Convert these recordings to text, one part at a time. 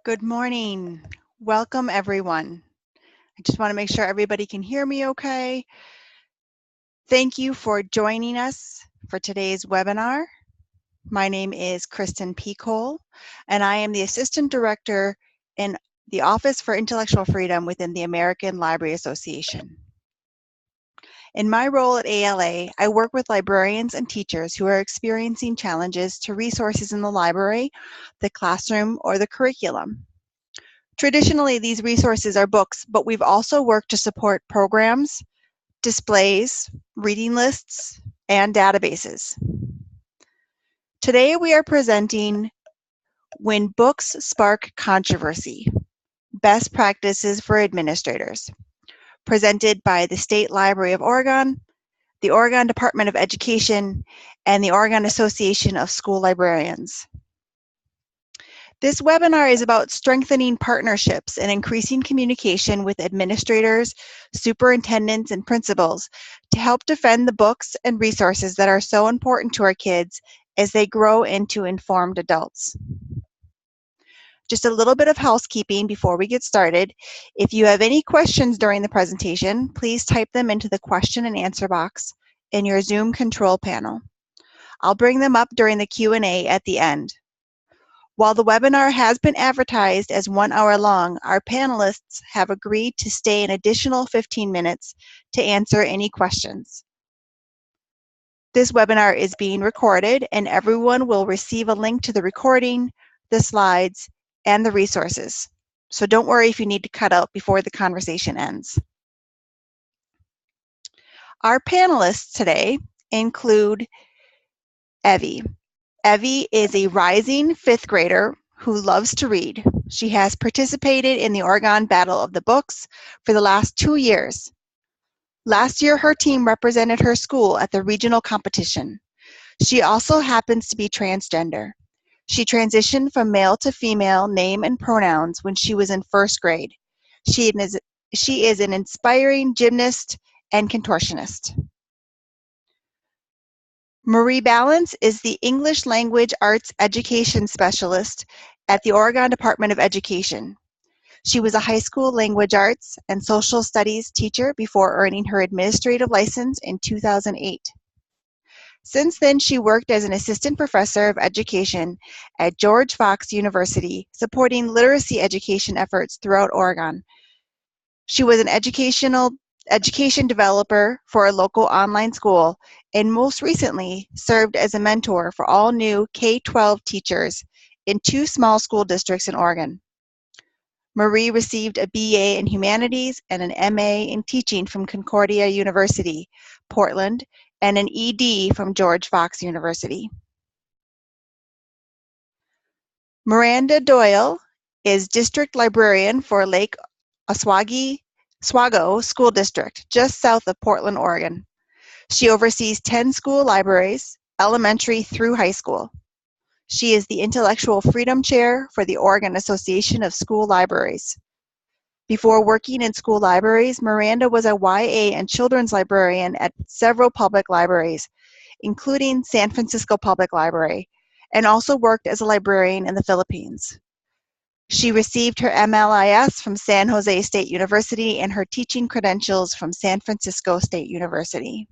Good morning. Welcome, everyone. I just want to make sure everybody can hear me okay. Thank you for joining us for today's webinar. My name is Kristin Pekoll, and I am the Assistant Director in the Office for Intellectual Freedom within the American Library Association. In my role at ALA, I work with librarians and teachers who are experiencing challenges to resources in the library, the classroom, or the curriculum. Traditionally, these resources are books, but we've also worked to support programs, displays, reading lists, and databases. Today, we are presenting When Books Spark Controversy, Best Practices for Administrators, presented by the State Library of Oregon, the Oregon Department of Education, and the Oregon Association of School Librarians. This webinar is about strengthening partnerships and increasing communication with administrators, superintendents, and principals to help defend the books and resources that are so important to our kids as they grow into informed adults. Just a little bit of housekeeping before we get started. If you have any questions during the presentation, please type them into the question and answer box in your Zoom control panel. I'll bring them up during the Q&A at the end. While the webinar has been advertised as 1 hour long, our panelists have agreed to stay an additional 15 minutes to answer any questions. This webinar is being recorded, and everyone will receive a link to the recording, the slides, and the resources. So don't worry if you need to cut out before the conversation ends. Our panelists today include Evie. Evie is a rising 5th grader who loves to read. She has participated in the Oregon Battle of the Books for the last 2 years. Last year, her team represented her school at the regional competition. She also happens to be transgender. She transitioned from male to female name and pronouns when she was in 1st grade. She is an inspiring gymnast and contortionist. Ballance is the English Language Arts Education Specialist at the Oregon Department of Education. She was a high school language arts and social studies teacher before earning her administrative license in 2008. Since then, she worked as an assistant professor of education at George Fox University, supporting literacy education efforts throughout Oregon. She was an education developer for a local online school, and most recently served as a mentor for all new K-12 teachers in 2 small school districts in Oregon. Marie received a BA in Humanities and an MA in Teaching from Concordia University, Portland, and an ED from George Fox University. Miranda Doyle is District Librarian for Lake Oswego School District, just south of Portland, Oregon. She oversees 10 school libraries, elementary through high school. She is the Intellectual Freedom Chair for the Oregon Association of School Libraries. Before working in school libraries, Miranda was a YA and children's librarian at several public libraries, including San Francisco Public Library, and also worked as a librarian in the Philippines. She received her MLIS from San Jose State University and her teaching credentials from San Francisco State University.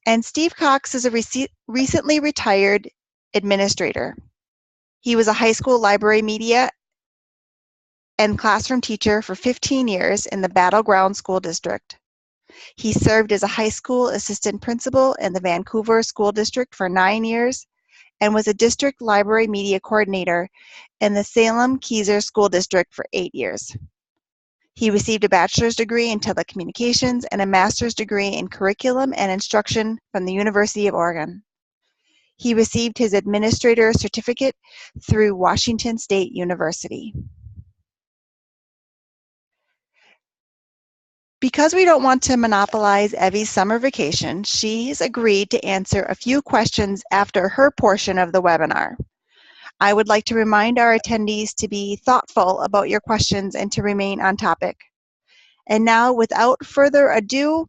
And Steve Cox is a recently retired administrator. He was a high school library media and classroom teacher for 15 years in the Battleground School District. He served as a high school assistant principal in the Vancouver School District for 9 years and was a district library media coordinator in the Salem-Keizer School District for 8 years. He received a bachelor's degree in telecommunications and a master's degree in curriculum and instruction from the University of Oregon. He received his administrator certificate through Washington State University. Because we don't want to monopolize Evie's summer vacation, she's agreed to answer a few questions after her portion of the webinar. I would like to remind our attendees to be thoughtful about your questions and to remain on topic. And now, without further ado,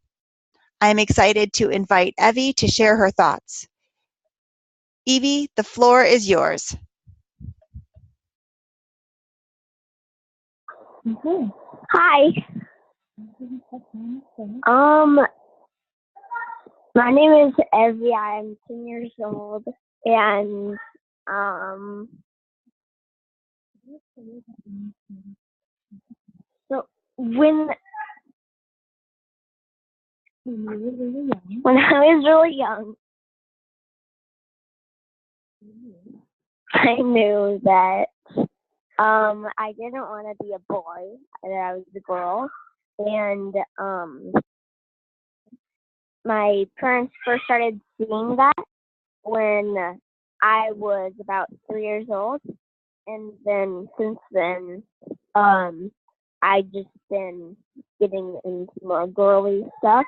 I'm excited to invite Evie to share her thoughts. Evie, the floor is yours. Hi. My name is Evie. I'm 10 years old, and so when I was really young, I knew that I didn't want to be a boy, that I was a girl, and my parents first started seeing that when I was about 3 years old, and then since then, I just been getting into more girly stuff.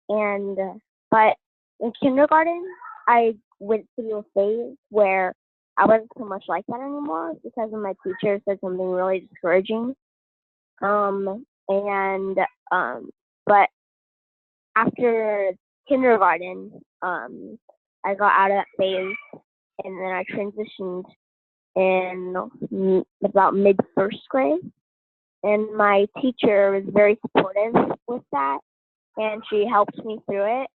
And but in kindergarten, I went through a phase where I wasn't so much like that anymore because of my teacher said something really discouraging. And but after kindergarten, I got out of that phase, and then I transitioned in about mid first grade. And my teacher was very supportive with that, and she helped me through it.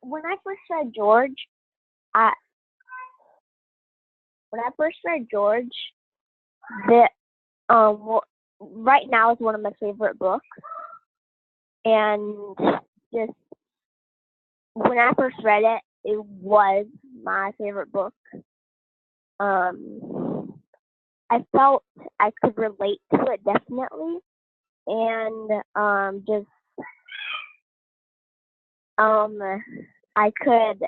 When I first read George, I the right now is one of my favorite books, and just when I first read it, it was my favorite book. I felt I could relate to it definitely, and just I could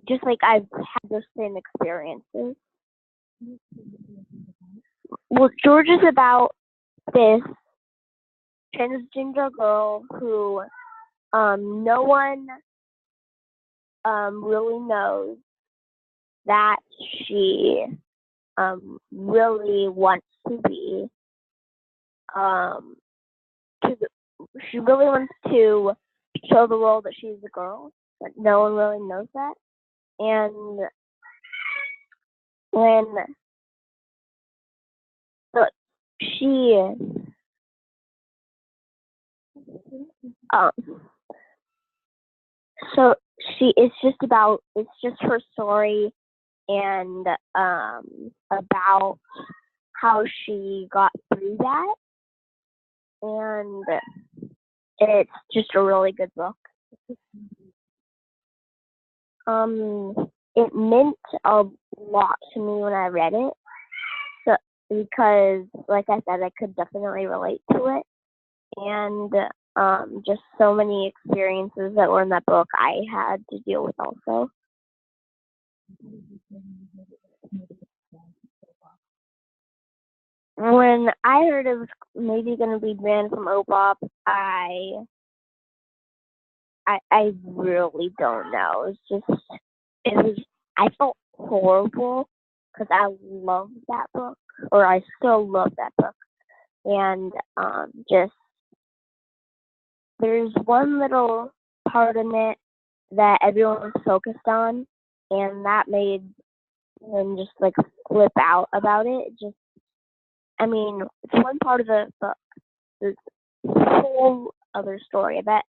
just like I've had those same experiences. Well, George is about this transgender girl who no one really knows that she really wants to be she really wants to show the world that she's a girl, but no one really knows that. And when so she so it's just her story, and about how she got through that, and it's just a really good book. It meant a lot to me when I read it, so because like I said, I could definitely relate to it, and just so many experiences that were in that book I had to deal with also. When I heard it was maybe going to be banned from OBOB, I really don't know. I felt horrible because I love that book, or I still love that book, and just there's one little part in it that everyone was focused on, and that made them just like flip out about it. It's one part of the book. There's a whole other story. I bet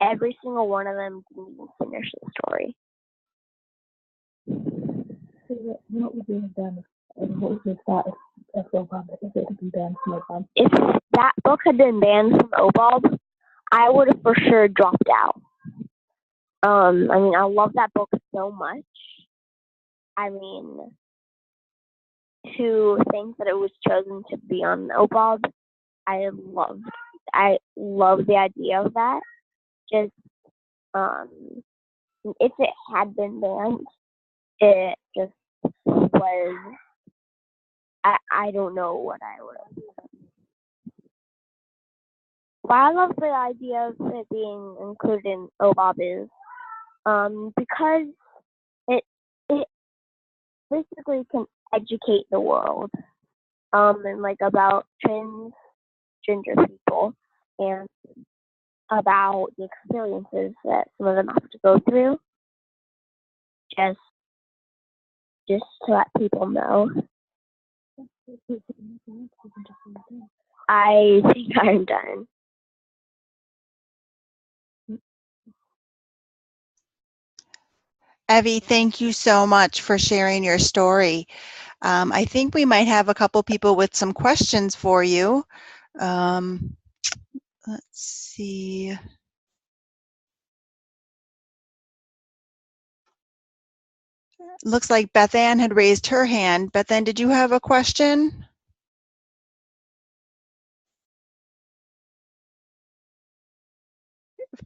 every single one of them didn't even finish the story. What would you have done? What was your thought if it had been banned from OBOB? If that book had been banned from OBOB, I would have for sure dropped out. I love that book so much. To think that it was chosen to be on OBOB, I love the idea of that. Just if it had been banned, it just was. I don't know what I would have done. Why I love the idea of it being included in OBOB is because it basically can educate the world and like about transgender people and about the experiences that some of them have to go through. just to let people know. I think I'm done. Evie, thank you so much for sharing your story. I think we might have a couple people with some questions for you. Let's see. Looks like Beth Ann had raised her hand. Beth Ann, did you have a question?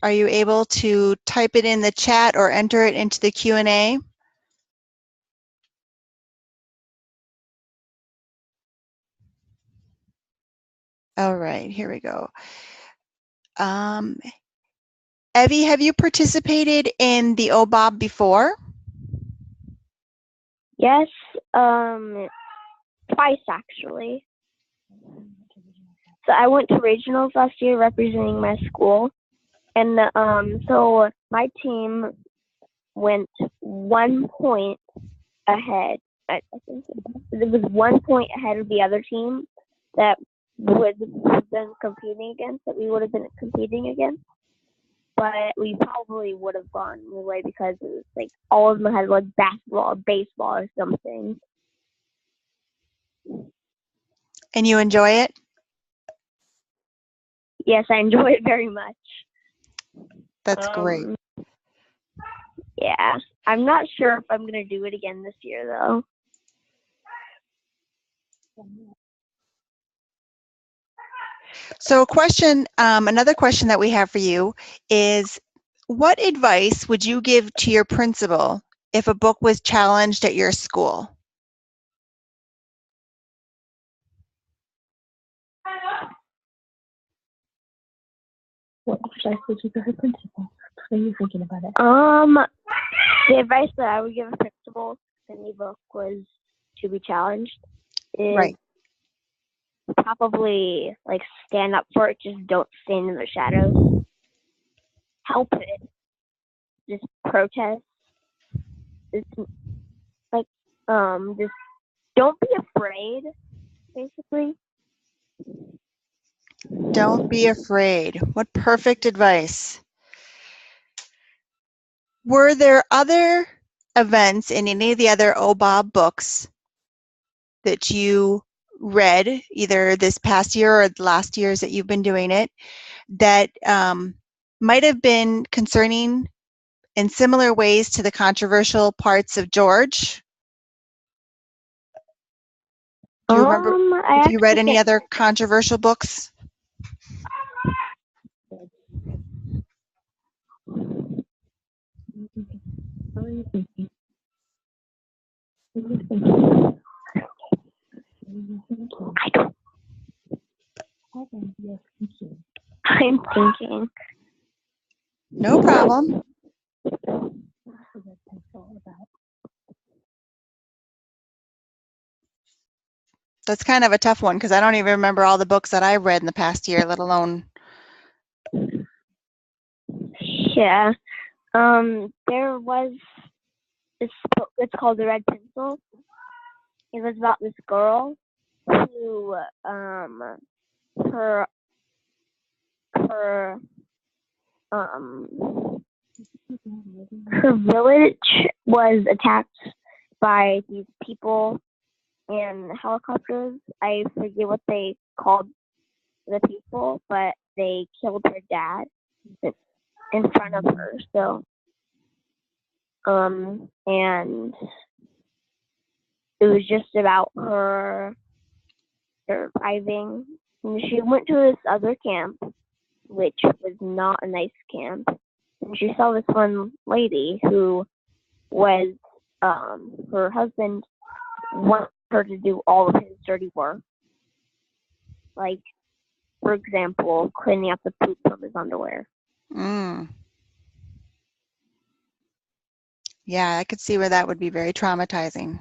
Are you able to type it in the chat or enter it into the Q&A? All right, here we go. Evie, have you participated in the OBOB before? Yes, twice actually. So I went to regionals last year representing my school, and so my team went 1 point ahead. I think it was 1 point ahead of the other team that would have been competing against, that we would have been competing against. But we probably would have gone anyway because it was like all of them had like basketball or baseball or something. And you enjoy it? Yes, I enjoy it very much. That's great. Yeah, I'm not sure if I'm going to do it again this year though. So a question, another question that we have for you is, what advice would you give to your principal if a book was challenged at your school? What advice would you give her principal? What are you thinking about it? The advice that I would give a principal if any book was to be challenged is Right. probably like stand up for it. Just don't stand in the shadows. Help it. Just protest. Just like just don't be afraid. Basically. Don't be afraid. What perfect advice. Were there other events in any of the other OBOB books that you read, either this past year or the last years that you've been doing it, that might have been concerning in similar ways to the controversial parts of George? Do you remember if you read any other controversial books? What are you thinking? What are you thinking? I don't. I'm thinking. No problem. That's kind of a tough one because I don't even remember all the books that I read in the past year, let alone. Yeah. There was this book. It's called The Red Pencil. It was about this girl who her village was attacked by these people in helicopters. I forget what they called the people, but they killed her dad in front of her. So, and it was just about her surviving. And she went to this other camp, which was not a nice camp. And she saw this one lady who was, her husband wanted her to do all of his dirty work. Like, for example, cleaning up the poop from his underwear. Yeah, I could see where that would be very traumatizing.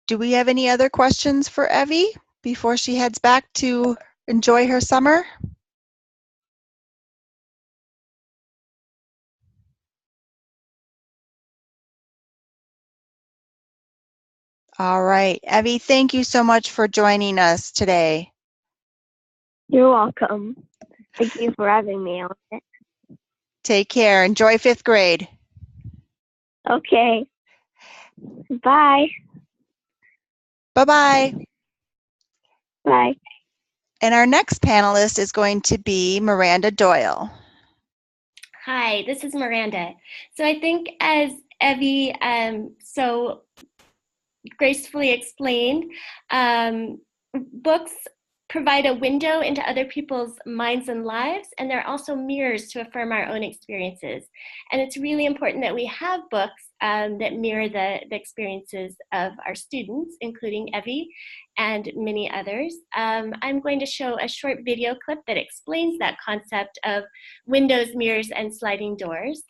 Do we have any other questions for Evie before she heads back to enjoy her summer? All right. Evie, thank you so much for joining us today. You're welcome. Thank you for having me on it. Take care. Enjoy 5th grade. Okay. Bye. Bye-bye. Bye. And our next panelist is going to be Miranda Doyle. Hi, this is Miranda. So I think as Evie so gracefully explained, books provide a window into other people's minds and lives, and they're also mirrors to affirm our own experiences. And it's really important that we have books that mirror the experiences of our students, including Evie and many others. I'm going to show a short video clip that explains that concept of windows, mirrors, and sliding doors.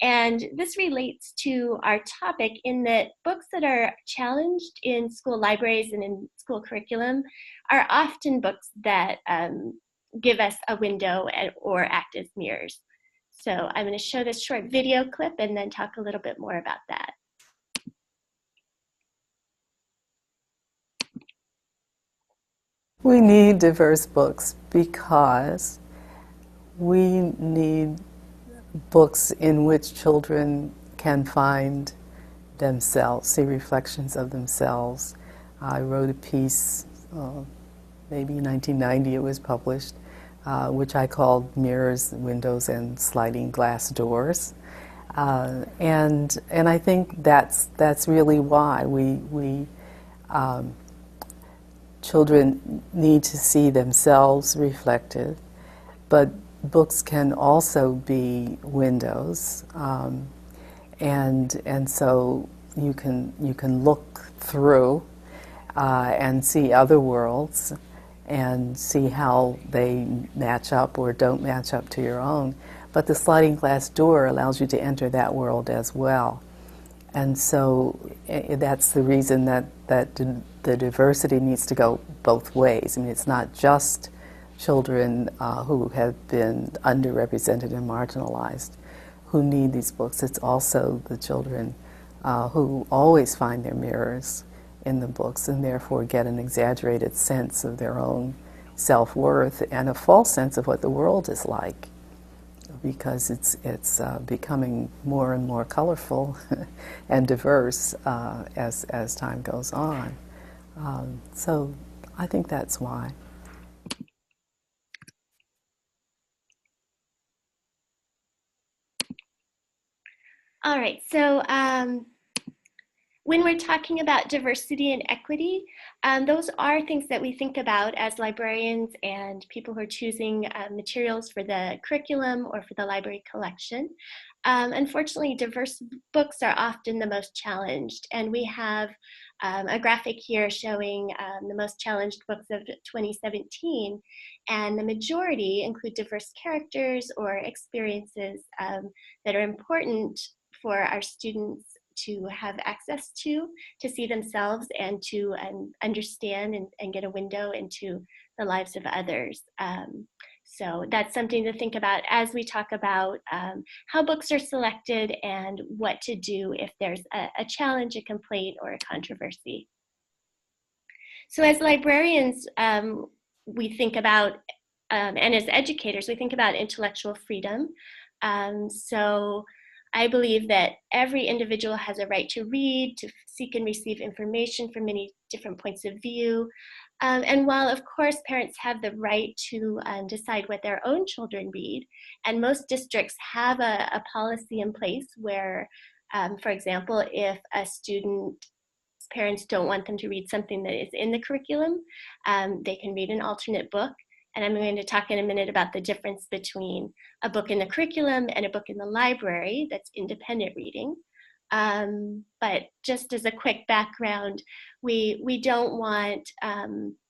And this relates to our topic in that books that are challenged in school libraries and in school curriculum are often books that give us a window or act as mirrors. So I'm going to show this short video clip and then talk a little bit more about that. We need diverse books because we need books in which children can find themselves, see reflections of themselves. I wrote a piece, maybe in 1990 it was published, which I called Mirrors, Windows, and Sliding Glass Doors. And I think that's really why children need to see themselves reflected, but books can also be windows, and so you can look through and see other worlds and see how they match up or don't match up to your own. But the sliding glass door allows you to enter that world as well. And so that's the reason that the diversity needs to go both ways. I mean, it's not just children who have been underrepresented and marginalized who need these books. It's also the children who always find their mirrors in the books and therefore get an exaggerated sense of their own self-worth and a false sense of what the world is like, because it's becoming more and more colorful and diverse as time goes on. So I think that's why. All right, so when we're talking about diversity and equity, those are things that we think about as librarians and people who are choosing materials for the curriculum or for the library collection. Unfortunately, diverse books are often the most challenged, and we have a graphic here showing the most challenged books of 2017, and the majority include diverse characters or experiences that are important for our students to have access to see themselves and to understand and get a window into the lives of others. So that's something to think about as we talk about how books are selected and what to do if there's a challenge, a complaint, or a controversy. So as librarians, we think about, and as educators, we think about intellectual freedom. So I believe that every individual has a right to read, to seek and receive information from many different points of view. And while, of course, parents have the right to decide what their own children read, and most districts have a policy in place where, for example, if a student's parents don't want them to read something that is in the curriculum, they can read an alternate book. And I'm going to talk in a minute about the difference between a book in the curriculum and a book in the library that's independent reading. But just as a quick background, we don't want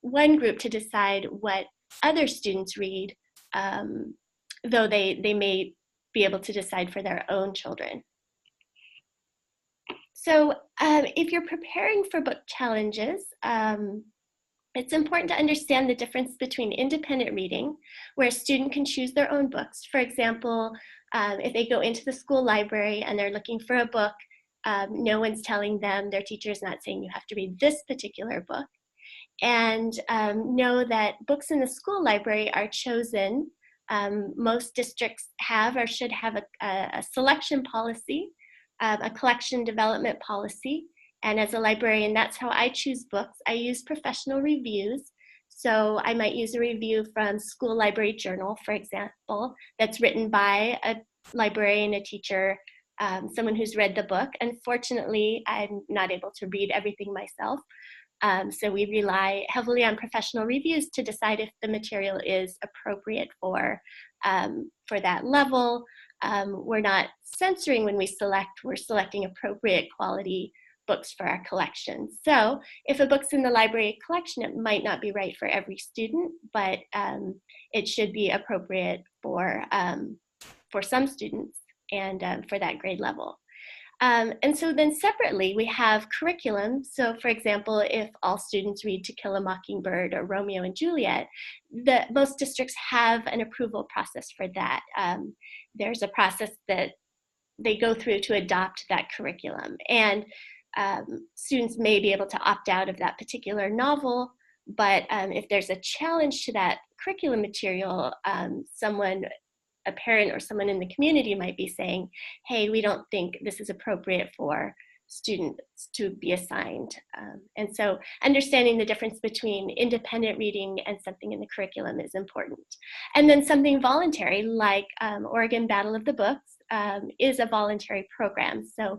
one group to decide what other students read, though they may be able to decide for their own children. So if you're preparing for book challenges, it's important to understand the difference between independent reading, where a student can choose their own books. For example, if they go into the school library and they're looking for a book No one's telling them, their teacher is not saying you have to read this particular book. And know that books in the school library are chosen. Most districts have or should have a selection policy, a collection development policy. And as a librarian, that's how I choose books. I use professional reviews. So I might use a review from School Library Journal, for example, that's written by a librarian, a teacher, someone who's read the book. Unfortunately, I'm not able to read everything myself. So we rely heavily on professional reviews to decide if the material is appropriate for that level. We're not censoring when we select, we're selecting appropriate quality books for our collection. So if a book's in the library collection, it might not be right for every student, but it should be appropriate for some students and for that grade level. And so then separately, we have curriculum. So for example, if all students read To Kill a Mockingbird or Romeo and Juliet, most districts have an approval process for that. There's a process that they go through to adopt that curriculum. And students may be able to opt out of that particular novel, but if there's a challenge to that curriculum material, a parent or someone in the community might be saying, hey, we don't think this is appropriate for students to be assigned. And so understanding the difference between independent reading and something in the curriculum is important. And then something voluntary like Oregon Battle of the Books is a voluntary program. So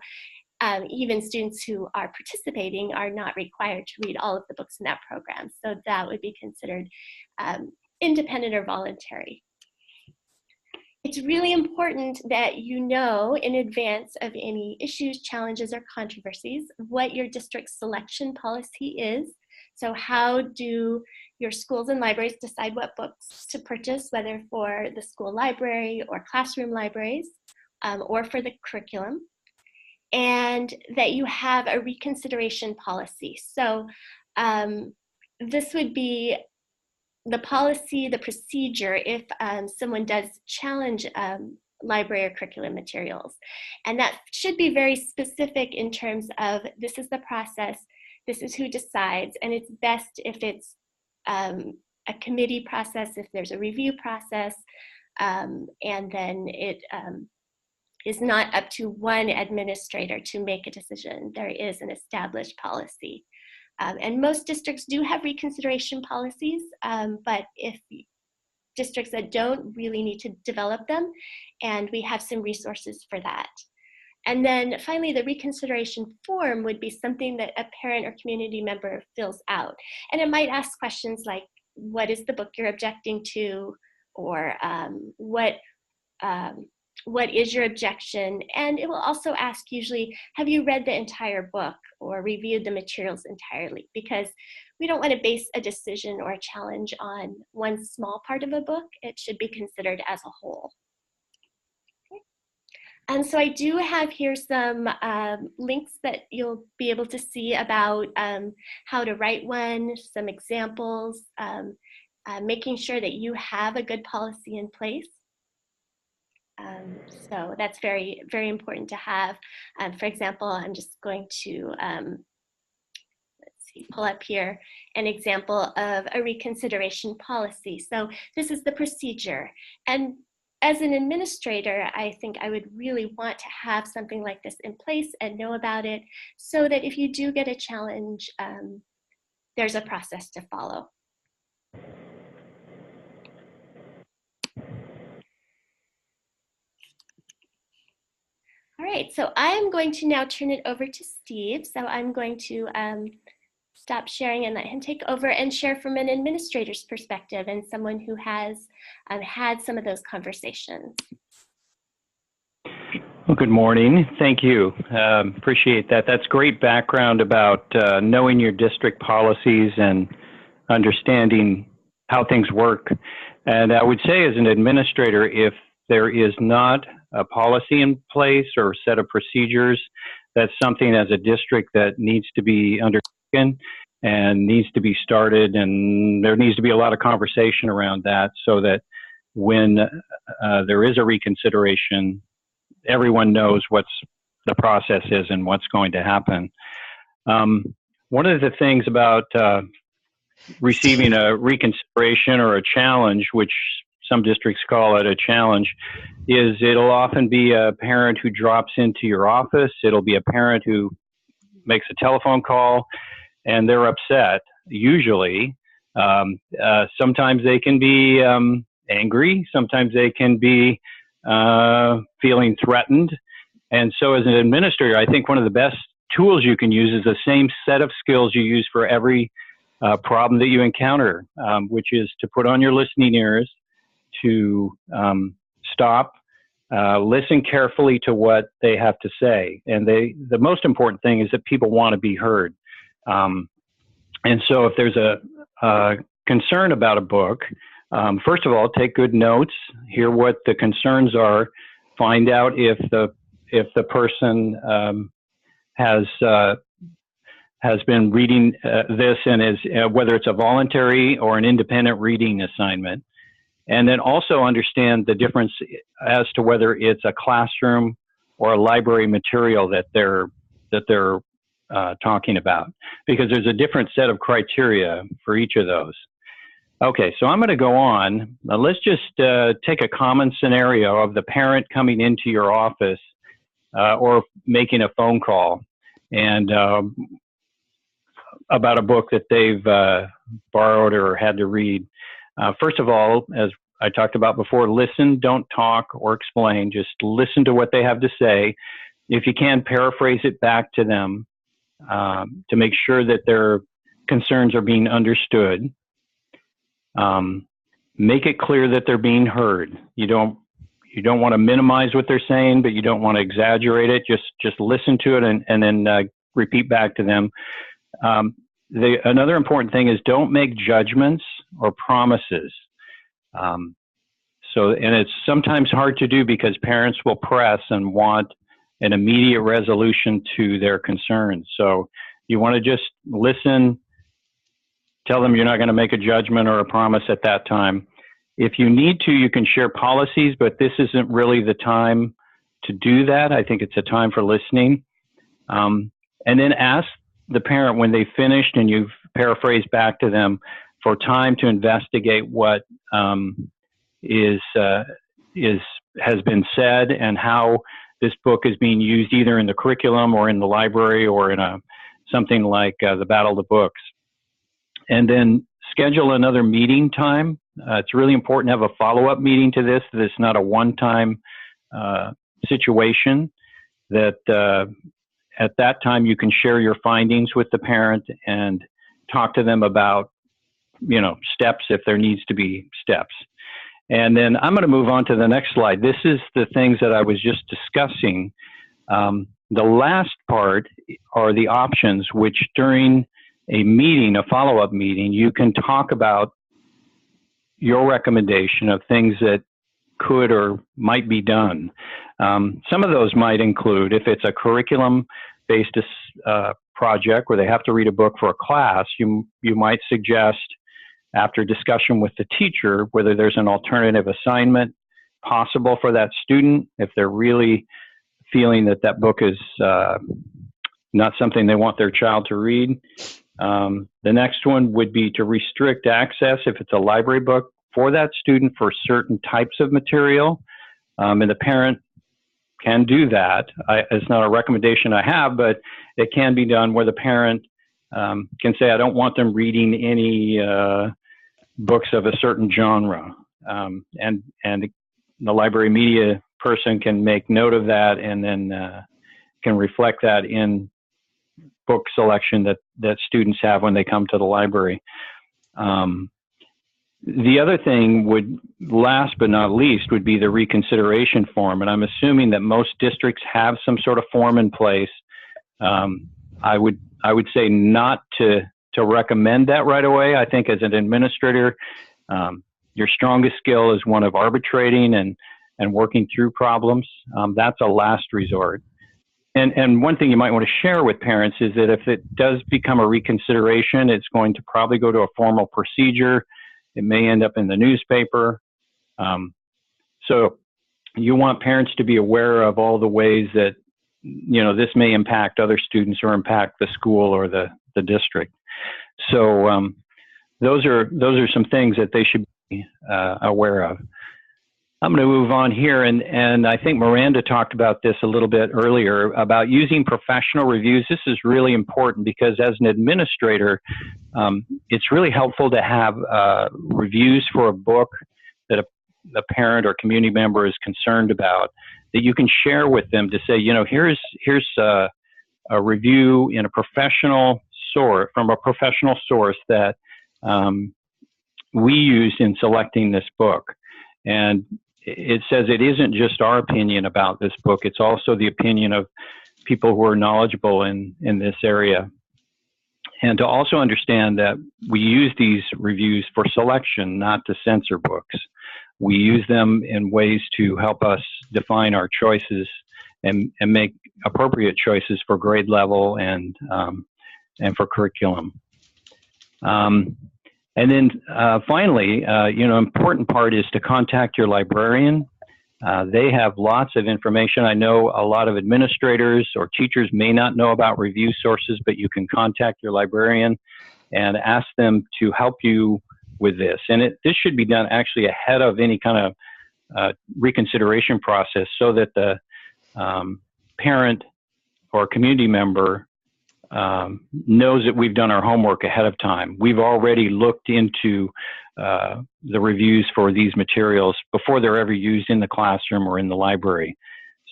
even students who are participating are not required to read all of the books in that program. So that would be considered independent or voluntary. It's really important that you know in advance of any issues, challenges, or controversies what your district selection policy is. So how do your schools and libraries decide what books to purchase, whether for the school library or classroom libraries, or for the curriculum, and that you have a reconsideration policy. So this would be the policy, the procedure, if someone does challenge library or curriculum materials. And that should be very specific in terms of this is the process, this is who decides, and it's best if it's a committee process, if there's a review process, and then it is not up to one administrator to make a decision. There is an established policy. And most districts do have reconsideration policies, but if districts that don't really need to develop them, and we have some resources for that. And then finally, the reconsideration form would be something that a parent or community member fills out. And it might ask questions like, what is the book you're objecting to? Or what is your objection? And it will also ask usually, have you read the entire book or reviewed the materials entirely? Because we don't want to base a decision or a challenge on one small part of a book. It should be considered as a whole. Okay. And so I do have here some links that you'll be able to see about how to write one, some examples, making sure that you have a good policy in place. So that's very, very important to have. For example, I'm just going to, pull up here an example of a reconsideration policy. So this is the procedure. And as an administrator, I think I would really want to have something like this in place and know about it so that if you do get a challenge, there's a process to follow. All right, so I'm going to now turn it over to Steve. So I'm going to stop sharing and let him take over and share from an administrator's perspective and someone who has had some of those conversations. Well, good morning. Thank you. Appreciate that. That's great background about knowing your district policies and understanding how things work. And I would say as an administrator, if there is not a policy in place or a set of procedures, that's something as a district that needs to be undertaken and needs to be started, and there needs to be a lot of conversation around that so that when there is a reconsideration, everyone knows what's the process is and what's going to happen. One of the things about receiving a reconsideration or a challenge, which some districts call it a challenge, is it'll often be a parent who drops into your office. It'll be a parent who makes a telephone call and they're upset, usually. Sometimes they can be angry. Sometimes they can be feeling threatened. And so as an administrator, I think one of the best tools you can use is the same set of skills you use for every problem that you encounter, which is to put on your listening ears, to stop, listen carefully to what they have to say. And the most important thing is that people want to be heard. And so if there's a concern about a book, first of all, take good notes, hear what the concerns are, find out if the person has been reading this and is whether it's a voluntary or an independent reading assignment. And then also understand the difference as to whether it's a classroom or a library material that they're talking about, because there's a different set of criteria for each of those. Okay, so I'm going to go on. Now let's just take a common scenario of the parent coming into your office or making a phone call and about a book that they've borrowed or had to read. First of all, as I talked about before, listen, don't talk or explain. Just listen to what they have to say. If you can, paraphrase it back to them to make sure that their concerns are being understood. Make it clear that they're being heard. You don't want to minimize what they're saying, but you don't want to exaggerate it. Just listen to it and then repeat back to them. Another important thing is don't make judgments or promises. And it's sometimes hard to do because parents will press and want an immediate resolution to their concerns. So you want to just listen, tell them you're not going to make a judgment or a promise at that time. If you need to, you can share policies, but this isn't really the time to do that. I think it's a time for listening. And then ask the parent when they've finished and you've paraphrased back to them for time to investigate what has been said and how this book is being used either in the curriculum or in the library or in something like the Battle of the Books. And then schedule another meeting time. It's really important to have a follow-up meeting to this. That it's not a one-time situation. That at that time you can share your findings with the parent and talk to them about, steps if there needs to be steps. And then I'm going to move on to the next slide. This is the things that I was just discussing. The last part are the options, which during a meeting, a follow-up meeting, you can talk about your recommendation of things that could or might be done. Some of those might include, if it's a curriculum-based project where they have to read a book for a class, you might suggest, after discussion with the teacher, whether there's an alternative assignment possible for that student, if they're really feeling that that book is not something they want their child to read. The next one would be to restrict access, if it's a library book, for that student for certain types of material. And the parent can do that. It's not a recommendation I have, but it can be done where the parent can say, I don't want them reading any books of a certain genre. And the library media person can make note of that and then can reflect that in book selection that students have when they come to the library. The other thing would, last but not least, would be the reconsideration form. And I'm assuming that most districts have some sort of form in place. I would say not to recommend that right away. I think as an administrator, your strongest skill is one of arbitrating and working through problems. That's a last resort. And one thing you might want to share with parents is that if it does become a reconsideration, it's going to probably go to a formal procedure. It may end up in the newspaper. So you want parents to be aware of all the ways that this may impact other students or impact the school or the district. So those are some things that they should be aware of. I'm going to move on here, and I think Miranda talked about this a little bit earlier about using professional reviews. This is really important because as an administrator, it's really helpful to have reviews for a book that a parent or community member is concerned about, that you can share with them to say, here's a review in a professional source, from a professional source that we used in selecting this book. And it says it isn't just our opinion about this book, it's also the opinion of people who are knowledgeable in this area. And to also understand that we use these reviews for selection, not to censor books. We use them in ways to help us define our choices and make appropriate choices for grade level and for curriculum. And then finally, important part is to contact your librarian. They have lots of information. I know a lot of administrators or teachers may not know about review sources, but you can contact your librarian and ask them to help you with this. And this should be done actually ahead of any kind of reconsideration process, so that the parent or community member knows that we've done our homework ahead of time. We've already looked into the reviews for these materials before they're ever used in the classroom or in the library,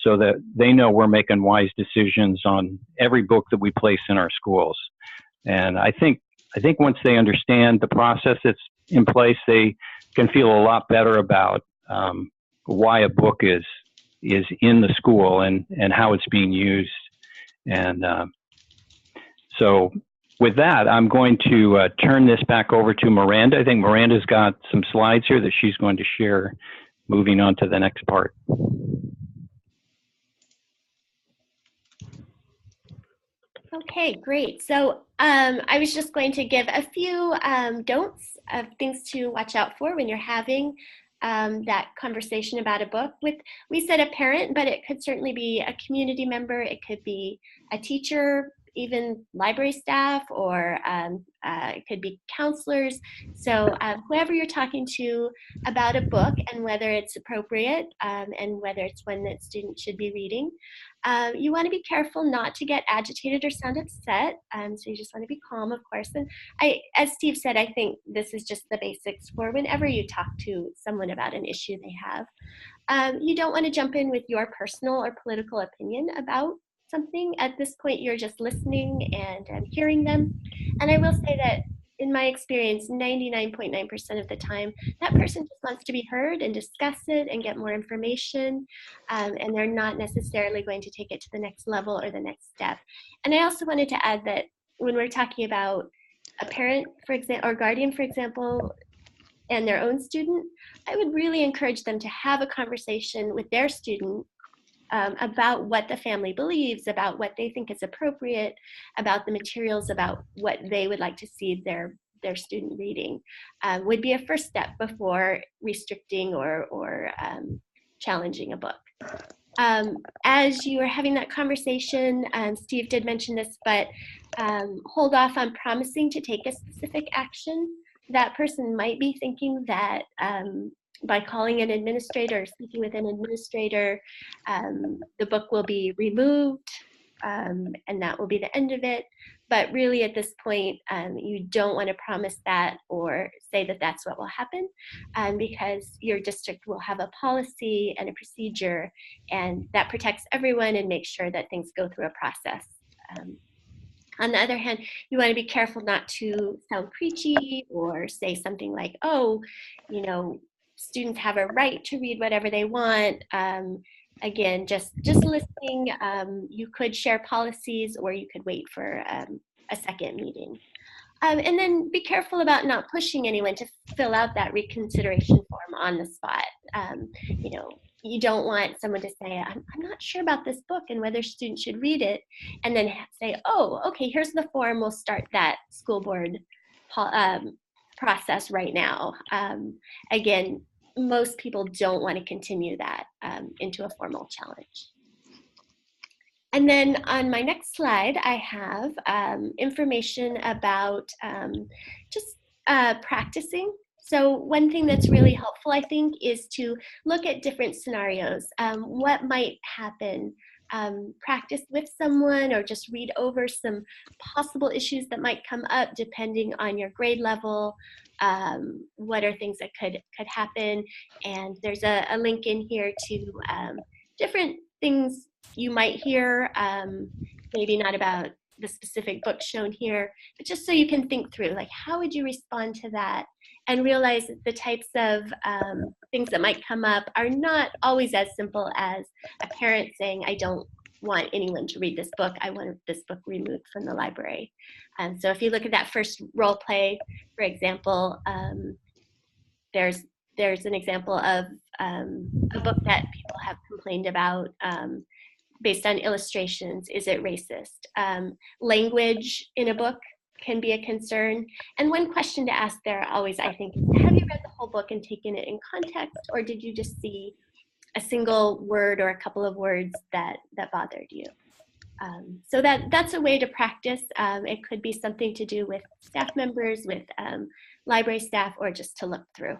so that they know we're making wise decisions on every book that we place in our schools. And I think once they understand the process that's in place, they can feel a lot better about why a book is in the school and how it's being used. And so with that, I'm going to turn this back over to Miranda. I think Miranda's got some slides here that she's going to share, moving on to the next part. Okay, great. So I was just going to give a few don'ts of things to watch out for when you're having that conversation about a book with, we said a parent, but it could certainly be a community member, it could be a teacher, even library staff, or it could be counselors. So whoever you're talking to about a book and whether it's appropriate and whether it's one that students should be reading, you want to be careful not to get agitated or sound upset. So you just want to be calm, of course. And as Steve said, I think this is just the basics for whenever you talk to someone about an issue they have. You don't want to jump in with your personal or political opinion about something. At this point, you're just listening and hearing them. And I will say that in my experience, 99.9% of the time, that person just wants to be heard and discuss it and get more information, and they're not necessarily going to take it to the next level or the next step. And I also wanted to add that when we're talking about a parent, for example, or guardian, for example, and their own student, I would really encourage them to have a conversation with their student about what the family believes, about what they think is appropriate, about the materials, about what they would like to see their student reading, would be a first step before restricting or challenging a book. As you are having that conversation, Steve did mention this, but hold off on promising to take a specific action. That person might be thinking that by calling an administrator or speaking with an administrator, the book will be removed and that will be the end of it. But really at this point, you don't want to promise that or say that that's what will happen, because your district will have a policy and a procedure, and that protects everyone and makes sure that things go through a process. On the other hand, you want to be careful not to sound preachy or say something like, oh, you know, students have a right to read whatever they want. Again, just listening. You could share policies, or you could wait for a second meeting. And then be careful about not pushing anyone to fill out that reconsideration form on the spot. You know, you don't want someone to say, I'm not sure about this book and whether students should read it, and then say, oh, okay, here's the form, we'll start that school board process right now. Again, most people don't want to continue that into a formal challenge. And then on my next slide, I have information about just practicing. So one thing that's really helpful, I think, is to look at different scenarios. What might happen? Practice with someone, or just read over some possible issues that might come up depending on your grade level. What are things that could happen? And there's a link in here to different things you might hear, maybe not about the specific book shown here, but just so you can think through, like, how would you respond to that? And realize that the types of things that might come up are not always as simple as a parent saying, I don't want anyone to read this book. I want this book removed from the library. So if you look at that first role play, for example, there's an example of a book that people have complained about based on illustrations. Is it racist? Language in a book can be a concern. And one question to ask there always, I think, is, have you read the whole book and taken it in context, or did you just see a single word or a couple of words that bothered you? So that's a way to practice. It could be something to do with staff members, with library staff, or just to look through.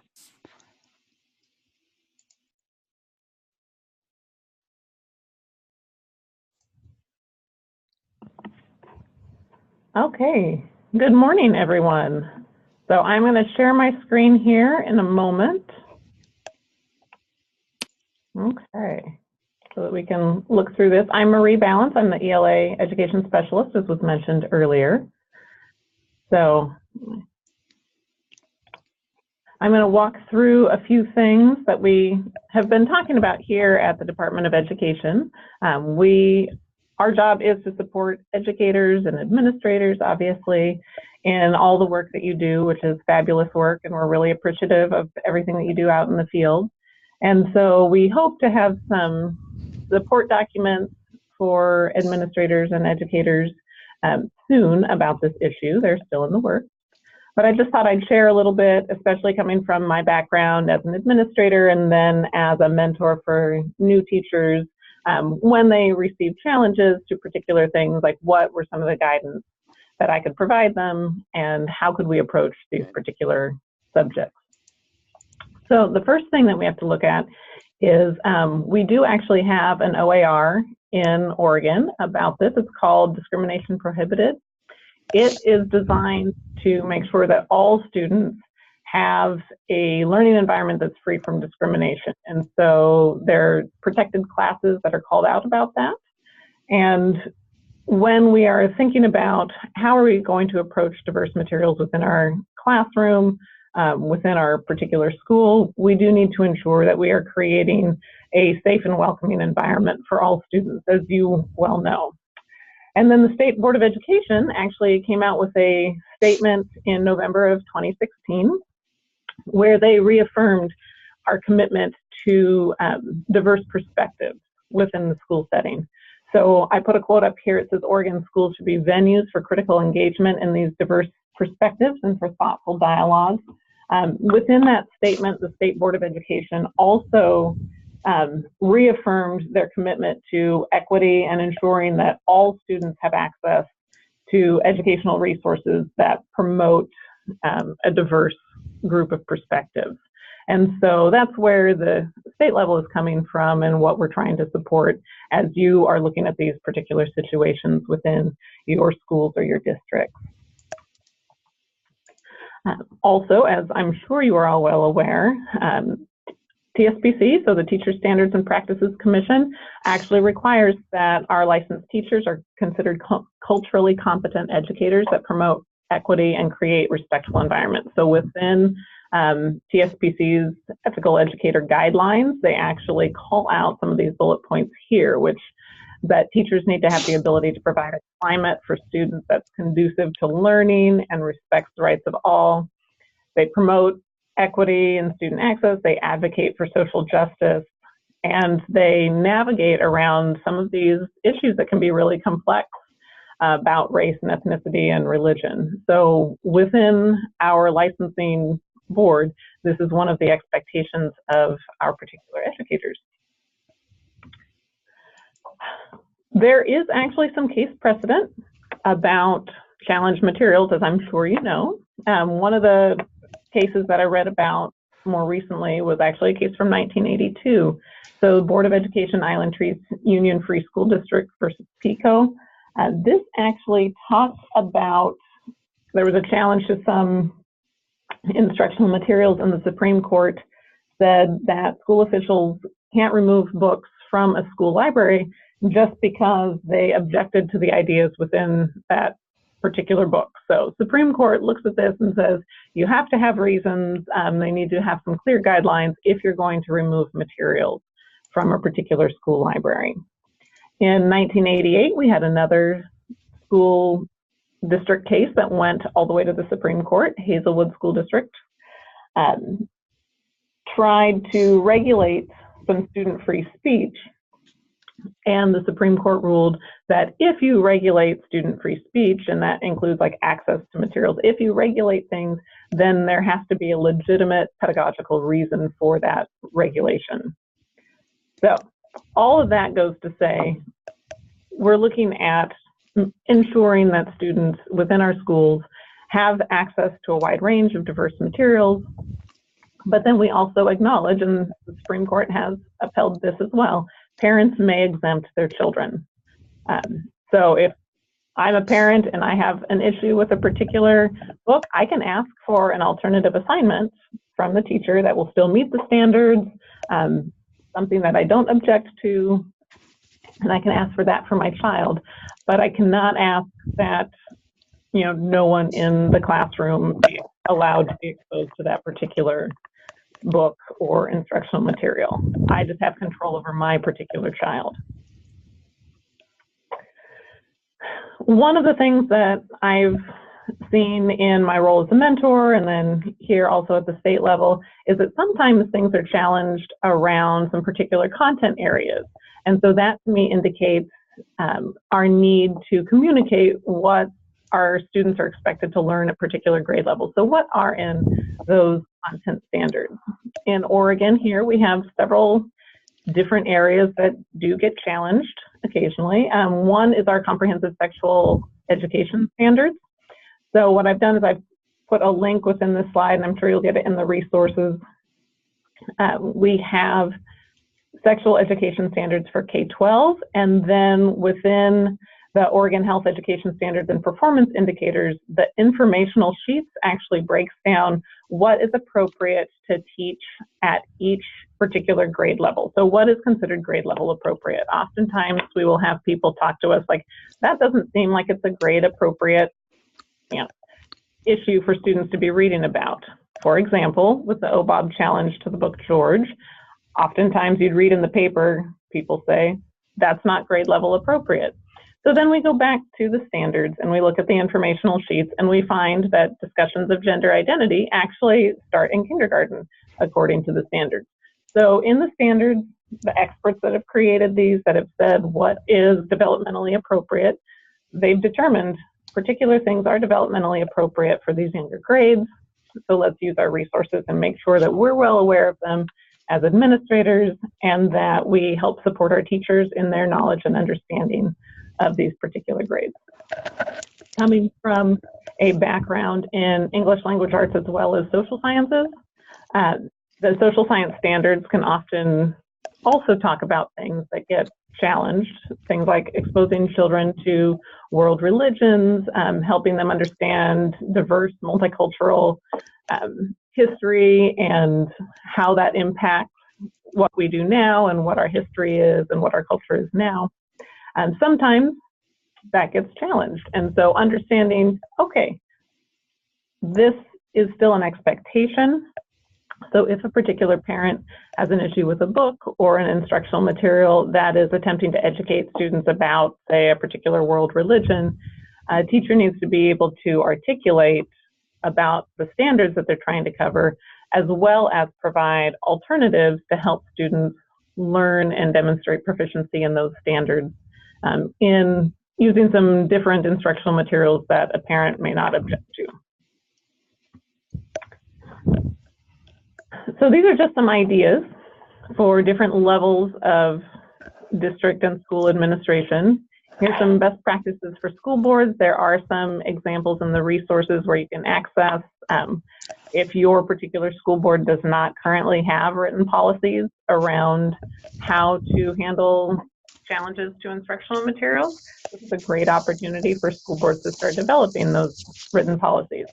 Okay, good morning, everyone. So I'm going to share my screen here in a moment. Okay, so that we can look through this. I'm Marie Ballance. I'm the ELA Education Specialist, as was mentioned earlier. So I'm going to walk through a few things that we have been talking about here at the Department of Education. Our job is to support educators and administrators, obviously, in all the work that you do, which is fabulous work, and we're really appreciative of everything that you do out in the field. And so we hope to have some support documents for administrators and educators soon about this issue. They're still in the works. But I just thought I'd share a little bit, especially coming from my background as an administrator and then as a mentor for new teachers, when they receive challenges to particular things, like what were some of the guidance that I could provide them and how could we approach these particular subjects. So the first thing that we have to look at is we do actually have an OAR in Oregon about this. It's called Discrimination Prohibited. It is designed to make sure that all students have a learning environment that's free from discrimination. And so there are protected classes that are called out about that. And when we are thinking about how are we going to approach diverse materials within our classroom, within our particular school, we do need to ensure that we are creating a safe and welcoming environment for all students, as you well know. And then the State Board of Education actually came out with a statement in November of 2016 where they reaffirmed our commitment to diverse perspectives within the school setting. So I put a quote up here. It says, Oregon schools should be venues for critical engagement in these diverse perspectives and for thoughtful dialogue. Within that statement, the State Board of Education also reaffirmed their commitment to equity and ensuring that all students have access to educational resources that promote a diverse group of perspectives. And so that's where the state level is coming from and what we're trying to support as you are looking at these particular situations within your schools or your districts. Also, as I'm sure you are all well aware, TSPC, so the Teacher Standards and Practices Commission, actually requires that our licensed teachers are considered culturally competent educators that promote equity and create respectful environments. So within TSPC's ethical educator guidelines, they actually call out some of these bullet points here, which that teachers need to have the ability to provide a climate for students that's conducive to learning and respects the rights of all. They promote equity and student access, they advocate for social justice, and they navigate around some of these issues that can be really complex about race and ethnicity and religion. So within our licensing board, this is one of the expectations of our particular educators. There is actually some case precedent about challenged materials, as I'm sure you know. One of the cases that I read about more recently was actually a case from 1982. So Board of Education Island Trees Union Free School District versus Pekoll. This actually talks about, there was a challenge to some instructional materials, and the Supreme Court said that school officials can't remove books from a school library just because they objected to the ideas within that particular book. So Supreme Court looks at this and says, you have to have reasons, they need to have some clear guidelines if you're going to remove materials from a particular school library. In 1988, we had another school district case that went all the way to the Supreme Court. Hazelwood School District tried to regulate some student-free speech, and the Supreme Court ruled that if you regulate student-free speech, and that includes like access to materials, if you regulate things, then there has to be a legitimate pedagogical reason for that regulation. So all of that goes to say, we're looking at ensuring that students within our schools have access to a wide range of diverse materials, but then we also acknowledge, and the Supreme Court has upheld this as well, parents may exempt their children. So if I'm a parent and I have an issue with a particular book, I can ask for an alternative assignment from the teacher that will still meet the standards, something that I don't object to, and I can ask for that for my child. But I cannot ask that, you know, no one in the classroom be allowed to be exposed to that particular book or instructional material. I just have control over my particular child. One of the things that I've seen in my role as a mentor, and then here also at the state level, is that sometimes things are challenged around some particular content areas. And so that to me indicates our need to communicate what our students are expected to learn at particular grade levels. So what are in those content standards? In Oregon here, we have several different areas that do get challenged occasionally. One is our comprehensive sexual education standards. So what I've done is I've put a link within this slide, and I'm sure you'll get it in the resources. We have sexual education standards for K-12, and then within the Oregon Health Education Standards and Performance Indicators, the informational sheets actually breaks down what is appropriate to teach at each particular grade level. So what is considered grade level appropriate? Oftentimes we will have people talk to us like, that doesn't seem like it's a grade appropriate, you know, issue for students to be reading about. For example, with the OBOB challenge to the book George, oftentimes you'd read in the paper, people say, that's not grade level appropriate. So then we go back to the standards and we look at the informational sheets, and we find that discussions of gender identity actually start in kindergarten, according to the standards. So in the standards, the experts that have created these, that have said what is developmentally appropriate, they've determined particular things are developmentally appropriate for these younger grades. So let's use our resources and make sure that we're well aware of them as administrators, and that we help support our teachers in their knowledge and understanding of these particular grades. Coming from a background in English language arts as well as social sciences, the social science standards can often also talk about things that get challenged, things like exposing children to world religions, helping them understand diverse multicultural history and how that impacts what we do now and what our history is and what our culture is now. And sometimes that gets challenged. And so understanding, okay, this is still an expectation. So if a particular parent has an issue with a book or an instructional material that is attempting to educate students about, say, a particular world religion, a teacher needs to be able to articulate about the standards that they're trying to cover, as well as provide alternatives to help students learn and demonstrate proficiency in those standards in using some different instructional materials that a parent may not object to. So these are just some ideas for different levels of district and school administration. Here's some best practices for school boards. There are some examples in the resources where you can access. If your particular school board does not currently have written policies around how to handle challenges to instructional materials, this is a great opportunity for school boards to start developing those written policies.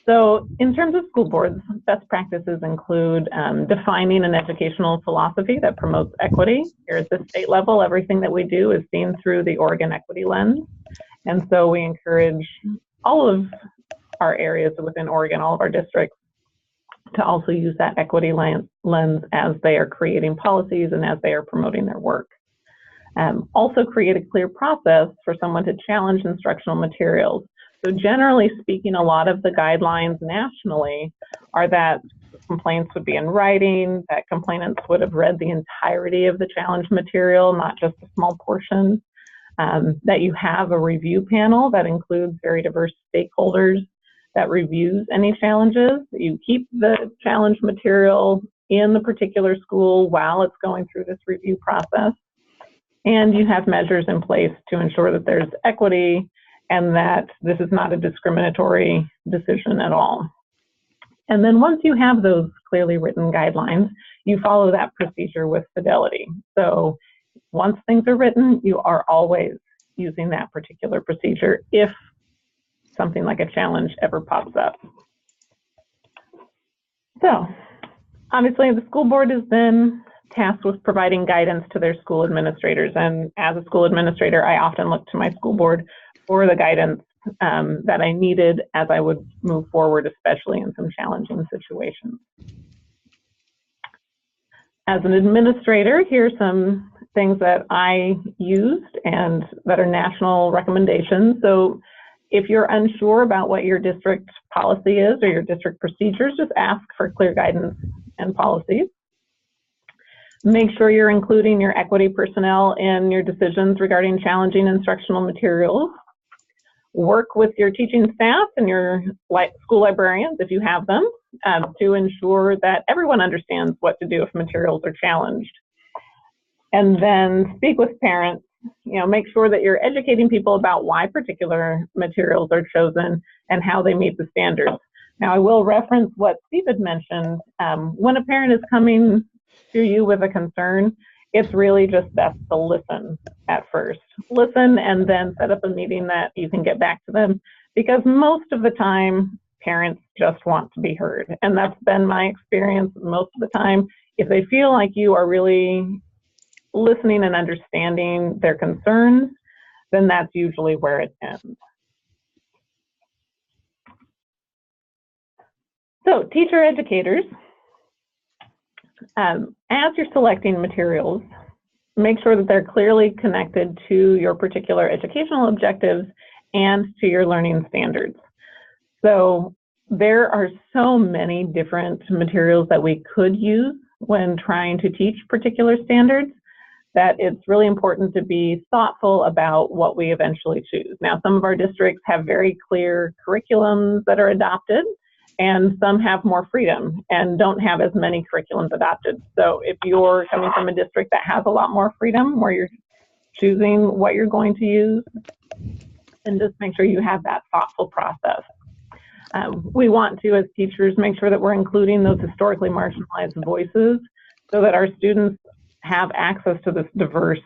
So in terms of school boards, best practices include defining an educational philosophy that promotes equity. Here at the state level, everything that we do is seen through the Oregon equity lens. And so we encourage all of our areas within Oregon, all of our districts, to also use that equity lens as they are creating policies and as they are promoting their work. Also create a clear process for someone to challenge instructional materials. So generally speaking, a lot of the guidelines nationally are that complaints would be in writing, that complainants would have read the entirety of the challenge material, not just a small portion, that you have a review panel that includes very diverse stakeholders that reviews any challenges, that you keep the challenge material in the particular school while it's going through this review process, and you have measures in place to ensure that there's equity and that this is not a discriminatory decision at all. And then once you have those clearly written guidelines, you follow that procedure with fidelity. So once things are written, you are always using that particular procedure if something like a challenge ever pops up. So obviously the school board is then tasked with providing guidance to their school administrators. And as a school administrator, I often look to my school board for the guidance that I needed as I would move forward, especially in some challenging situations. As an administrator, here's some things that I used and that are national recommendations. So if you're unsure about what your district policy is or your district procedures, just ask for clear guidance and policies. Make sure you're including your equity personnel in your decisions regarding challenging instructional materials. Work with your teaching staff and your school librarians, if you have them, to ensure that everyone understands what to do if materials are challenged. And then speak with parents. Make sure that you're educating people about why particular materials are chosen and how they meet the standards. Now, I will reference what Steve had mentioned. When a parent is coming to you with a concern, it's really just best to listen at first. Listen and then set up a meeting that you can get back to them, because most of the time, parents just want to be heard. And that's been my experience most of the time. If they feel like you are really listening and understanding their concerns, then that's usually where it ends. So teacher educators, as you're selecting materials, make sure that they're clearly connected to your particular educational objectives and to your learning standards. So there are so many different materials that we could use when trying to teach particular standards that it's really important to be thoughtful about what we eventually choose. Now, some of our districts have very clear curriculums that are adopted, and some have more freedom and don't have as many curriculums adopted. So if you're coming from a district that has a lot more freedom, where you're choosing what you're going to use, then just make sure you have that thoughtful process. We want to, as teachers, make sure that we're including those historically marginalized voices so that our students have access to this diverse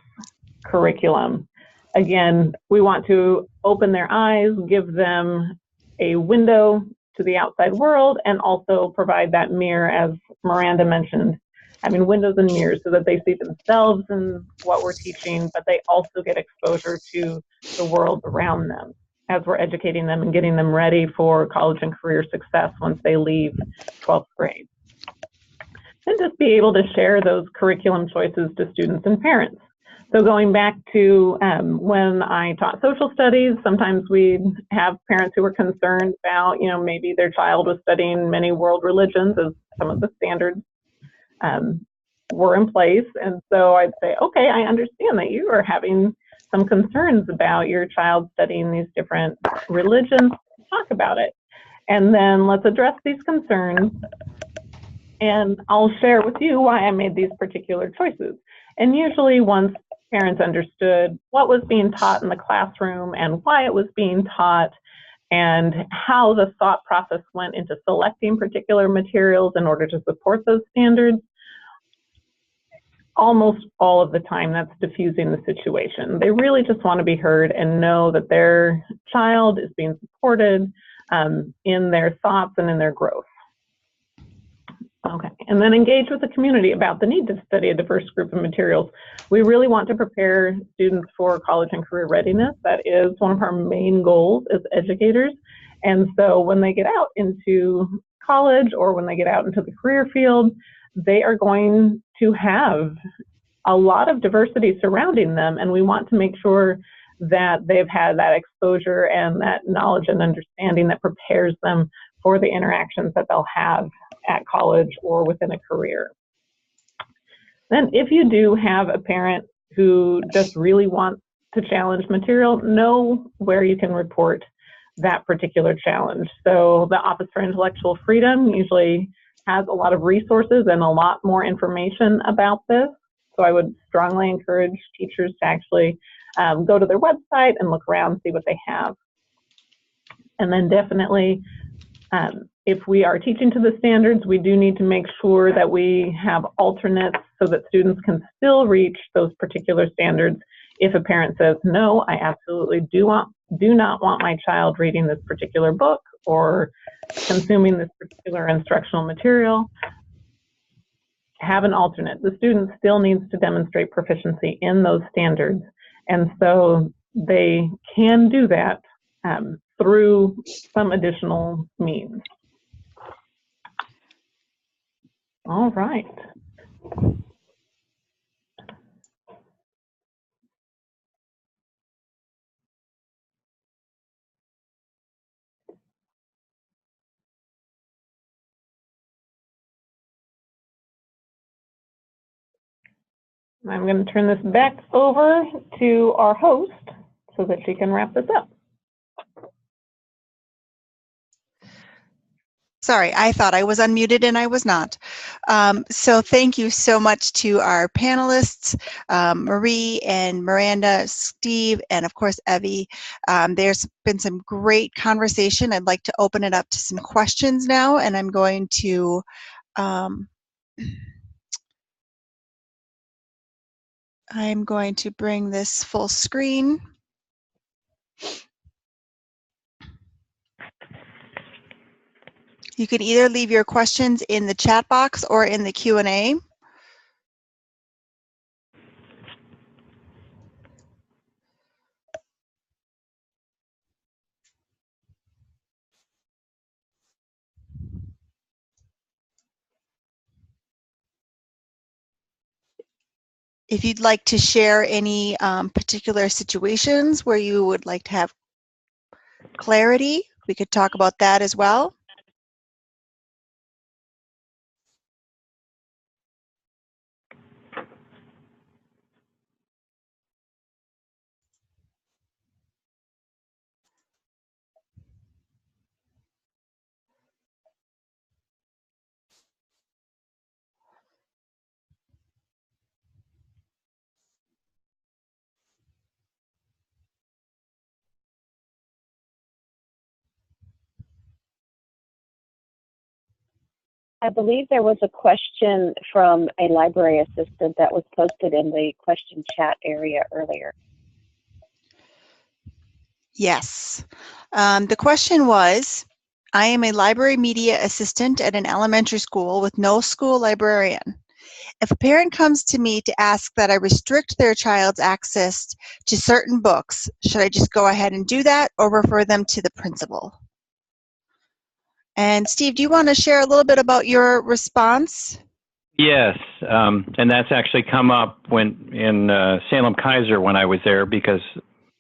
curriculum. Again, we want to open their eyes, give them a window to the outside world, and also provide that mirror, as Miranda mentioned, having windows and mirrors so that they see themselves in what we're teaching, but they also get exposure to the world around them as we're educating them and getting them ready for college and career success once they leave 12th grade. And just be able to share those curriculum choices to students and parents. So going back to when I taught social studies, sometimes we'd have parents who were concerned about, maybe their child was studying many world religions, as some of the standards were in place. And so I'd say, okay, I understand that you are having some concerns about your child studying these different religions. Talk about it. And then let's address these concerns. And I'll share with you why I made these particular choices. And usually once parents understood what was being taught in the classroom and why it was being taught, and how the thought process went into selecting particular materials in order to support those standards. Almost all of the time, that's diffusing the situation. They really just want to be heard and know that their child is being supported in their thoughts and in their growth. Okay, and then engage with the community about the need to study a diverse group of materials. We really want to prepare students for college and career readiness. That is one of our main goals as educators. And so when they get out into college or when they get out into the career field, they are going to have a lot of diversity surrounding them, and we want to make sure that they've had that exposure and that knowledge and understanding that prepares them for the interactions that they'll have at college or within a career. Then if you do have a parent who just really wants to challenge material, know where you can report that particular challenge. So the Office for Intellectual Freedom usually has a lot of resources and a lot more information about this. So I would strongly encourage teachers to actually go to their website and look around, see what they have. And then definitely, if we are teaching to the standards, we do need to make sure that we have alternates so that students can still reach those particular standards. If a parent says, no, I absolutely do not want my child reading this particular book or consuming this particular instructional material, have an alternate. The student still needs to demonstrate proficiency in those standards. And so they can do that through some additional means. All right. I'm going to turn this back over to our host so that she can wrap this up. Sorry, I thought I was unmuted and I was not. So thank you so much to our panelists, Marie and Miranda, Steve, and of course, Evie. There's been some great conversation. I'd like to open it up to some questions now, and I'm going to bring this full screen. You can either leave your questions in the chat box or in the Q&A. If you'd like to share any particular situations where you would like to have clarity, we could talk about that as well. I believe there was a question from a library assistant that was posted in the question chat area earlier. Yes. The question was, I am a library media assistant at an elementary school with no school librarian. If a parent comes to me to ask that I restrict their child's access to certain books, should I just go ahead and do that or refer them to the principal? And Steve, do you want to share a little bit about your response? Yes, and that's actually come up in Salem Kaiser when I was there, because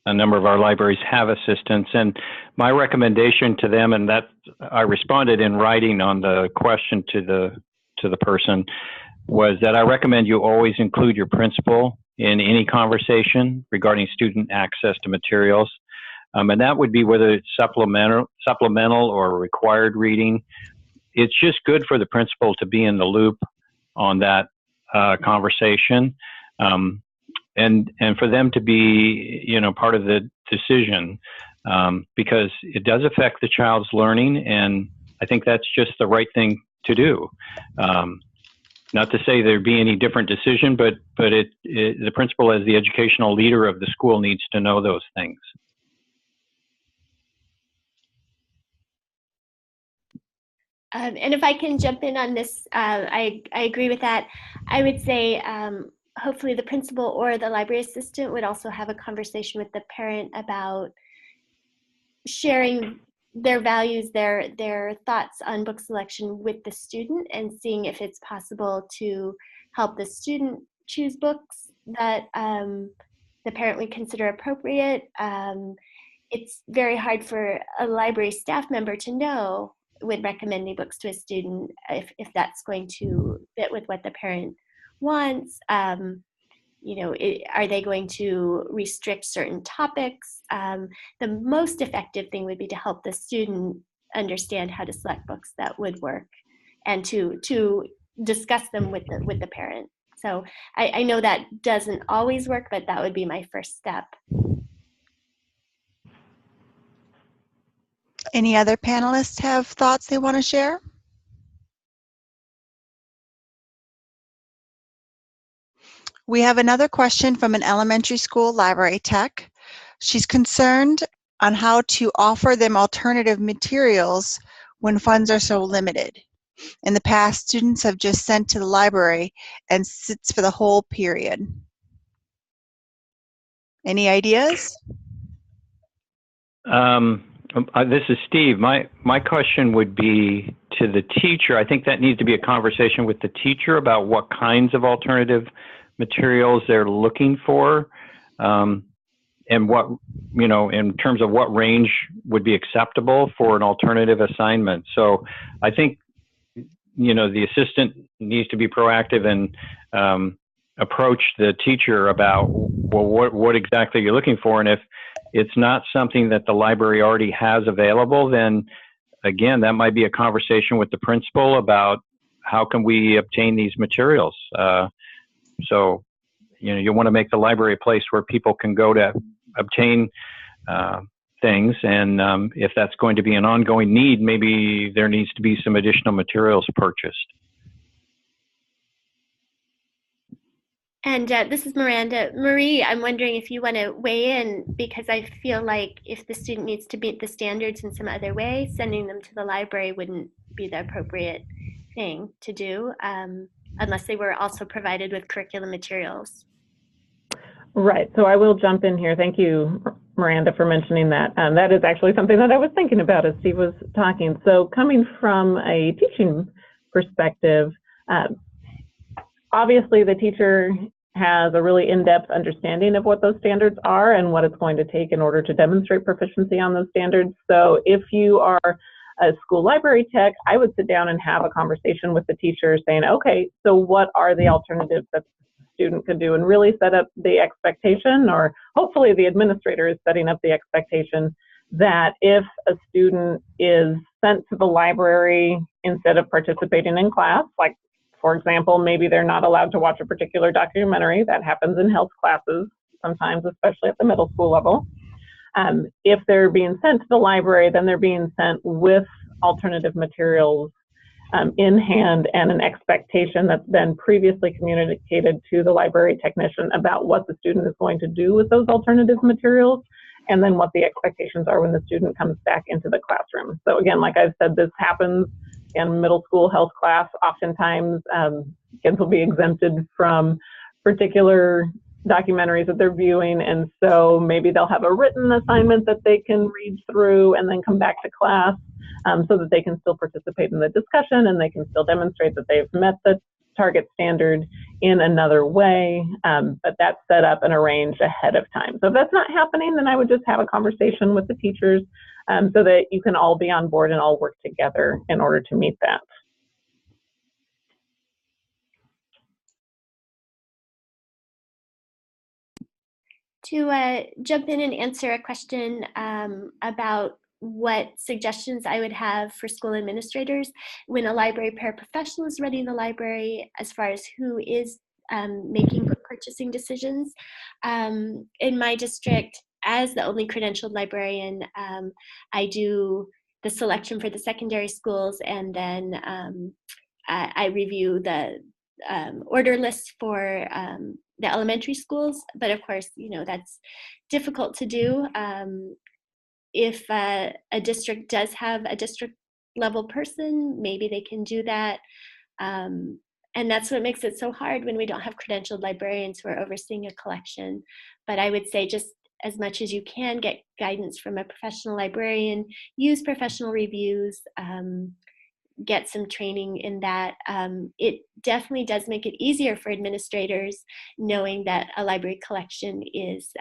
a number of our libraries have assistants, and my recommendation to them, and that I responded in writing on the question to the person, was that I recommend you always include your principal in any conversation regarding student access to materials. And that would be whether it's supplemental or required reading. It's just good for the principal to be in the loop on that conversation. and for them to be, part of the decision, because it does affect the child's learning, and I think that's just the right thing to do. Not to say there'd be any different decision, but the principal, as the educational leader of the school, needs to know those things. And if I can jump in on this, I agree with that. I would say hopefully the principal or the library assistant would also have a conversation with the parent about sharing their values, their thoughts on book selection with the student, and seeing if it's possible to help the student choose books that the parent would consider appropriate. It's very hard for a library staff member to know when recommending books to a student if that's going to fit with what the parent wants. Are they going to restrict certain topics? The most effective thing would be to help the student understand how to select books that would work, and to discuss them with the parent. So I know that doesn't always work, but that would be my first step. Any other panelists have thoughts they want to share? We have another question from an elementary school library tech. She's concerned on how to offer them alternative materials when funds are so limited. In the past, students have just sent to the library and sits for the whole period. Any ideas? This is Steve. My question would be to the teacher. I think that needs to be a conversation with the teacher about what kinds of alternative materials they're looking for, and what, in terms of what range would be acceptable for an alternative assignment. So I think, the assistant needs to be proactive and approach the teacher about, well, what exactly you're looking for. And if it's not something that the library already has available, then again, that might be a conversation with the principal about how can we obtain these materials. So, you want to make the library a place where people can go to obtain things. And if that's going to be an ongoing need, maybe there needs to be some additional materials purchased. And this is Miranda. Marie, I'm wondering if you want to weigh in, because I feel like if the student needs to meet the standards in some other way, sending them to the library wouldn't be the appropriate thing to do, unless they were also provided with curriculum materials. Right, so I will jump in here. Thank you, Miranda, for mentioning that. That is actually something that I was thinking about as Steve was talking. So coming from a teaching perspective, obviously the teacher has a really in-depth understanding of what those standards are and what it's going to take in order to demonstrate proficiency on those standards. So if you are a school library tech, I would sit down and have a conversation with the teacher saying, okay, so what are the alternatives that the student could do, and really set up the expectation, or hopefully the administrator is setting up the expectation, that if a student is sent to the library instead of participating in class, like for example, maybe they're not allowed to watch a particular documentary. That happens in health classes sometimes, especially at the middle school level. If they're being sent to the library, then they're being sent with alternative materials in hand, and an expectation that's been previously communicated to the library technician about what the student is going to do with those alternative materials, and then what the expectations are when the student comes back into the classroom. So again, like I've said, this happens in middle school health class. Oftentimes, kids will be exempted from particular documentaries that they're viewing, and so maybe they'll have a written assignment that they can read through and then come back to class, so that they can still participate in the discussion and they can still demonstrate that they've met the target standard in another way, but that's set up and arranged ahead of time. So if that's not happening, then I would just have a conversation with the teachers so that you can all be on board and all work together in order to meet that. To jump in and answer a question about what suggestions I would have for school administrators when a library paraprofessional is running the library, as far as who is making book purchasing decisions. In my district, as the only credentialed librarian, I do the selection for the secondary schools, and then I review the order list for the elementary schools. But of course, that's difficult to do. If a district does have a district level person, maybe they can do that. And that's what makes it so hard when we don't have credentialed librarians who are overseeing a collection. But I would say, just as much as you can, get guidance from a professional librarian, use professional reviews, get some training in that. It definitely does make it easier for administrators knowing that a library collection is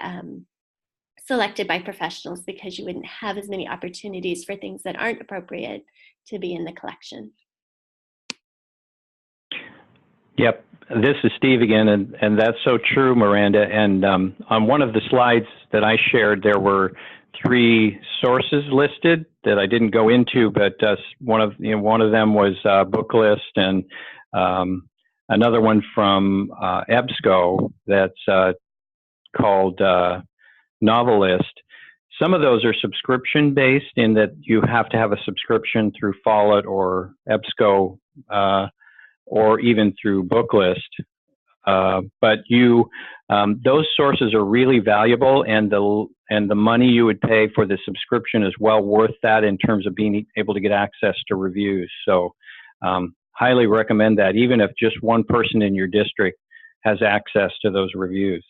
selected by professionals, because you wouldn't have as many opportunities for things that aren't appropriate to be in the collection. Yep, this is Steve again, and that's so true, Miranda. And on one of the slides that I shared, there were 3 sources listed that I didn't go into, but one of them was Booklist, and another one from EBSCO that's called Novelist. Some of those are subscription based, in that you have to have a subscription through Follett or EBSCO, or even through Booklist. But those sources are really valuable, and the money you would pay for the subscription is well worth that in terms of being able to get access to reviews. So highly recommend that, even if just one person in your district has access to those reviews.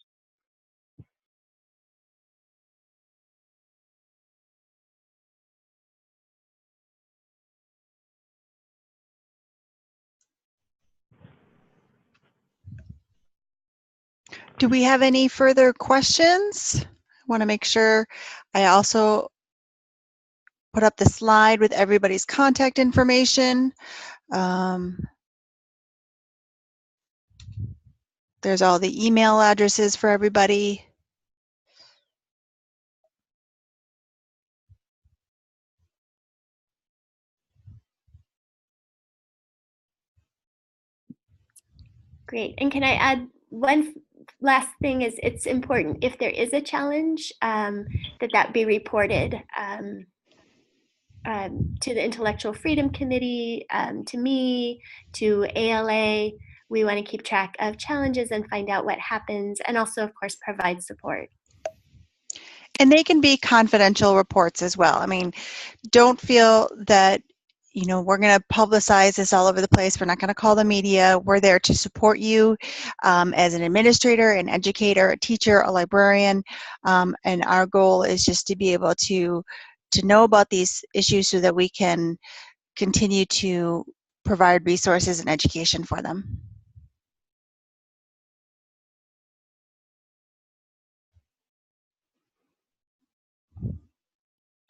Do we have any further questions? I want to make sure I also put up the slide with everybody's contact information. There's all the email addresses for everybody. Great. And can I add one last thing? Is it's important, if there is a challenge, that be reported to the Intellectual Freedom Committee, to me, to ALA. We want to keep track of challenges and find out what happens, and also, of course, provide support. And they can be confidential reports as well. I mean, don't feel that, we're going to publicize this all over the place. We're not going to call the media. We're there to support you as an administrator, an educator, a teacher, a librarian. And our goal is just to be able to know about these issues so that we can continue to provide resources and education for them.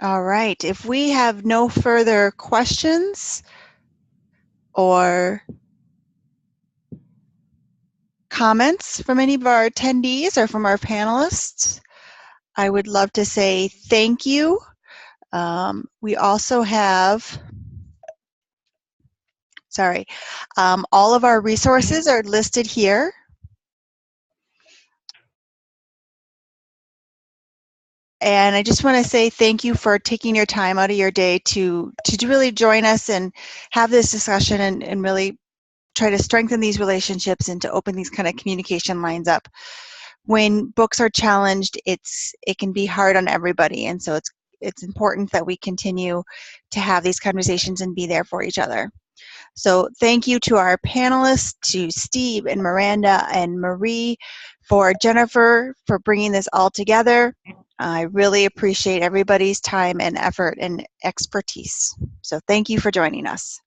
All right, if we have no further questions or comments from any of our attendees or from our panelists, I would love to say thank you. We also have, all of our resources are listed here. And I just want to say thank you for taking your time out of your day to really join us and have this discussion and really try to strengthen these relationships and to open these kind of communication lines up. When books are challenged, it can be hard on everybody, and so it's important that we continue to have these conversations and be there for each other. So thank you to our panelists, to Steve and Miranda and Marie, for Jennifer for bringing this all together. I really appreciate everybody's time and effort and expertise. So thank you for joining us.